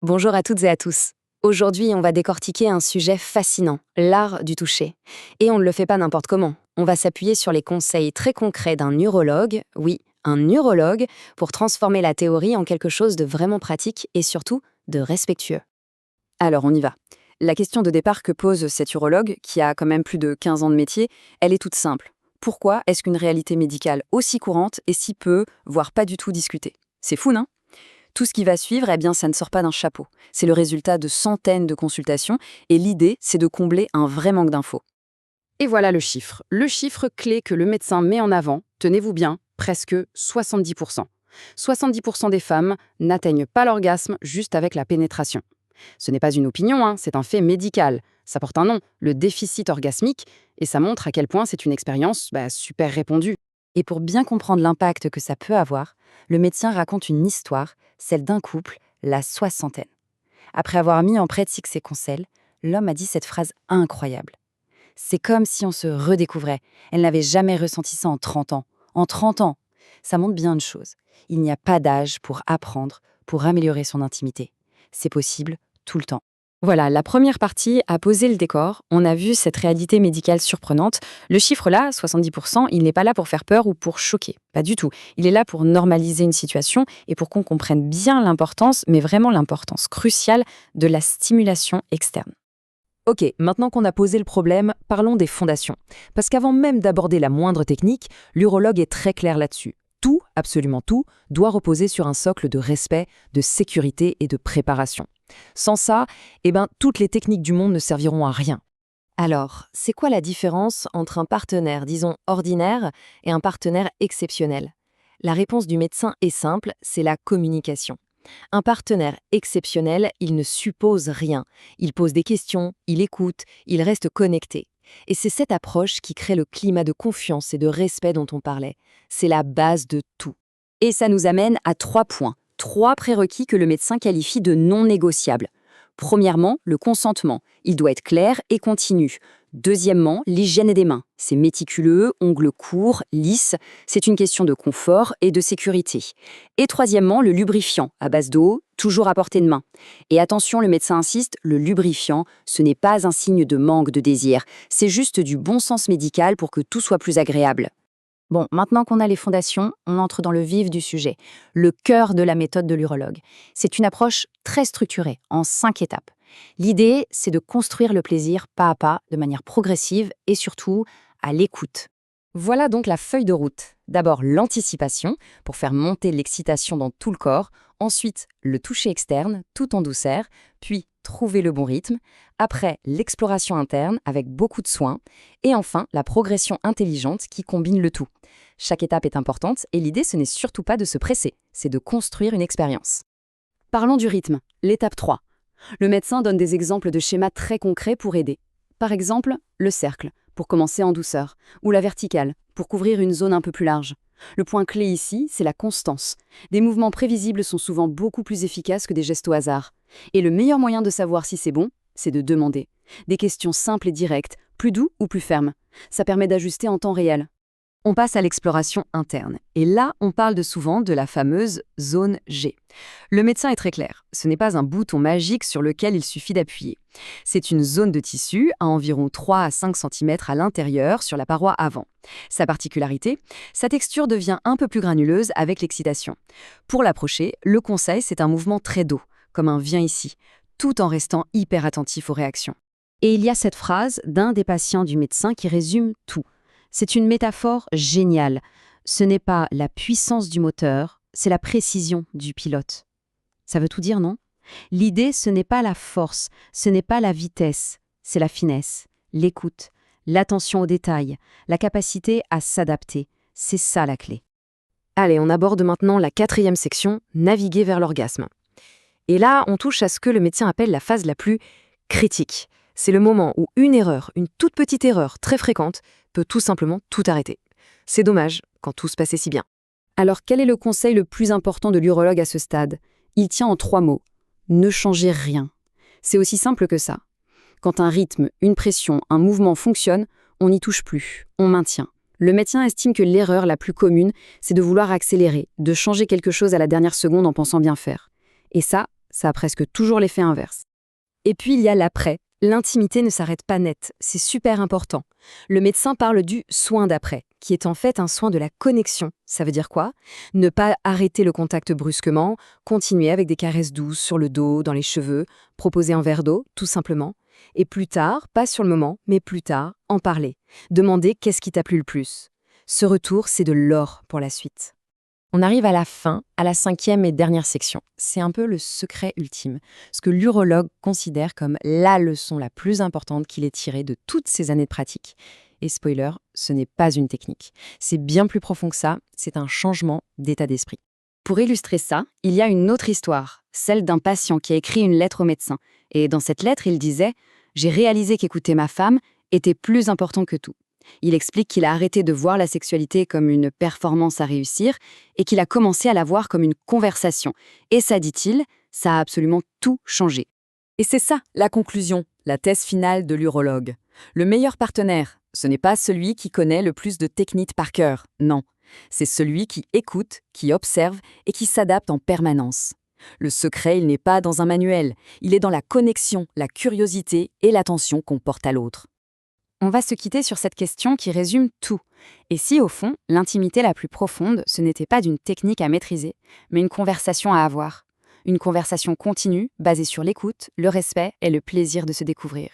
Bonjour à toutes et à tous. Aujourd'hui, on va décortiquer un sujet fascinant, l'art du toucher. Et on ne le fait pas n'importe comment. On va s'appuyer sur les conseils très concrets d'un urologue, oui, un urologue, pour transformer la théorie en quelque chose de vraiment pratique et surtout de respectueux. Alors, on y va. La question de départ que pose cet urologue, qui a quand même plus de 15 ans de métier, elle est toute simple. Pourquoi est-ce qu'une réalité médicale aussi courante est si peu, voire pas du tout discutée? C'est fou, non? Tout ce qui va suivre, eh bien, ça ne sort pas d'un chapeau. C'est le résultat de centaines de consultations et l'idée, c'est de combler un vrai manque d'infos. Et voilà le chiffre clé que le médecin met en avant, tenez-vous bien, presque 70%. 70% des femmes n'atteignent pas l'orgasme juste avec la pénétration. Ce n'est pas une opinion, c'est un fait médical. Ça porte un nom, le déficit orgasmique, et ça montre à quel point c'est une expérience super répandue. Et pour bien comprendre l'impact que ça peut avoir, le médecin raconte une histoire, celle d'un couple, la soixantaine. Après avoir mis en pratique ses conseils, l'homme a dit cette phrase incroyable. C'est comme si on se redécouvrait. Elle n'avait jamais ressenti ça en 30 ans. En 30 ans! Ça montre bien une chose. Il n'y a pas d'âge pour apprendre, pour améliorer son intimité. C'est possible tout le temps. Voilà, la première partie a posé le décor. On a vu cette réalité médicale surprenante. Le chiffre là, 70%, il n'est pas là pour faire peur ou pour choquer. Pas du tout. Il est là pour normaliser une situation et pour qu'on comprenne bien l'importance, mais vraiment l'importance cruciale de la stimulation externe. Ok, maintenant qu'on a posé le problème, parlons des fondations. Parce qu'avant même d'aborder la moindre technique, l'urologue est très clair là-dessus. Tout, absolument tout, doit reposer sur un socle de respect, de sécurité et de préparation. Sans ça, toutes les techniques du monde ne serviront à rien. Alors, c'est quoi la différence entre un partenaire, disons, ordinaire et un partenaire exceptionnel? La réponse du médecin est simple, c'est la communication. Un partenaire exceptionnel, il ne suppose rien. Il pose des questions, il écoute, il reste connecté. Et c'est cette approche qui crée le climat de confiance et de respect dont on parlait. C'est la base de tout. Et ça nous amène à 3 points. 3 prérequis que le médecin qualifie de non négociables. Premièrement, le consentement. Il doit être clair et continu. Deuxièmement, l'hygiène des mains. C'est méticuleux, ongles courts, lisses. C'est une question de confort et de sécurité. Et troisièmement, le lubrifiant, à base d'eau, toujours à portée de main. Et attention, le médecin insiste, le lubrifiant, ce n'est pas un signe de manque de désir. C'est juste du bon sens médical pour que tout soit plus agréable. Bon, maintenant qu'on a les fondations, on entre dans le vif du sujet, le cœur de la méthode de l'urologue. C'est une approche très structurée, en 5 étapes. L'idée, c'est de construire le plaisir pas à pas, de manière progressive et surtout à l'écoute. Voilà donc la feuille de route. D'abord l'anticipation, pour faire monter l'excitation dans tout le corps, ensuite le toucher externe, tout en douceur, puis trouver le bon rythme, après l'exploration interne avec beaucoup de soin, et enfin la progression intelligente qui combine le tout. Chaque étape est importante et l'idée ce n'est surtout pas de se presser, c'est de construire une expérience. Parlons du rythme, l'étape 3. Le médecin donne des exemples de schémas très concrets pour aider. Par exemple, le cercle, pour commencer en douceur, ou la verticale, pour couvrir une zone un peu plus large. Le point clé ici, c'est la constance. Des mouvements prévisibles sont souvent beaucoup plus efficaces que des gestes au hasard. Et le meilleur moyen de savoir si c'est bon, c'est de demander. Des questions simples et directes, plus doux ou plus fermes. Ça permet d'ajuster en temps réel. On passe à l'exploration interne. Et là, on parle souvent de la fameuse zone G. Le médecin est très clair. Ce n'est pas un bouton magique sur lequel il suffit d'appuyer. C'est une zone de tissu à environ 3 à 5 cm à l'intérieur sur la paroi avant. Sa particularité, sa texture devient un peu plus granuleuse avec l'excitation. Pour l'approcher, le conseil, c'est un mouvement très doux, comme un viens ici, tout en restant hyper attentif aux réactions. Et il y a cette phrase d'un des patients du médecin qui résume tout. C'est une métaphore géniale. Ce n'est pas la puissance du moteur, c'est la précision du pilote. Ça veut tout dire, non? L'idée, ce n'est pas la force, ce n'est pas la vitesse, c'est la finesse, l'écoute, l'attention aux détails, la capacité à s'adapter. C'est ça la clé. Allez, on aborde maintenant la 4e section, naviguer vers l'orgasme. Et là, on touche à ce que le médecin appelle la phase la plus critique. C'est le moment où une erreur, une toute petite erreur très fréquente, peut tout simplement tout arrêter. C'est dommage quand tout se passait si bien. Alors quel est le conseil le plus important de l'urologue à ce stade? Il tient en 3 mots. Ne changez rien. C'est aussi simple que ça. Quand un rythme, une pression, un mouvement fonctionne, on n'y touche plus, on maintient. Le médecin estime que l'erreur la plus commune, c'est de vouloir accélérer, de changer quelque chose à la dernière seconde en pensant bien faire. Et ça, Ça a presque toujours l'effet inverse. Et puis il y a l'après. L'intimité ne s'arrête pas net, c'est super important. Le médecin parle du soin d'après, qui est en fait un soin de la connexion. Ça veut dire quoi? Ne pas arrêter le contact brusquement, continuer avec des caresses douces sur le dos, dans les cheveux, proposer un verre d'eau, tout simplement. Et plus tard, pas sur le moment, mais plus tard, en parler. Demander qu'est-ce qui t'a plu le plus. Ce retour, c'est de l'or pour la suite. On arrive à la fin, à la 5e et dernière section. C'est un peu le secret ultime, ce que l'urologue considère comme la leçon la plus importante qu'il ait tirée de toutes ces années de pratique. Et spoiler, ce n'est pas une technique. C'est bien plus profond que ça, c'est un changement d'état d'esprit. Pour illustrer ça, il y a une autre histoire, celle d'un patient qui a écrit une lettre au médecin. Et dans cette lettre, il disait « J'ai réalisé qu'écouter ma femme était plus important que tout ». Il explique qu'il a arrêté de voir la sexualité comme une performance à réussir et qu'il a commencé à la voir comme une conversation. Et ça, dit-il, ça a absolument tout changé. Et c'est ça, la conclusion, la thèse finale de l'urologue. Le meilleur partenaire, ce n'est pas celui qui connaît le plus de techniques par cœur, non. C'est celui qui écoute, qui observe et qui s'adapte en permanence. Le secret, il n'est pas dans un manuel, il est dans la connexion, la curiosité et l'attention qu'on porte à l'autre. On va se quitter sur cette question qui résume tout. Et si, au fond, l'intimité la plus profonde, ce n'était pas d'une technique à maîtriser, mais une conversation à avoir. Une conversation continue, basée sur l'écoute, le respect et le plaisir de se découvrir.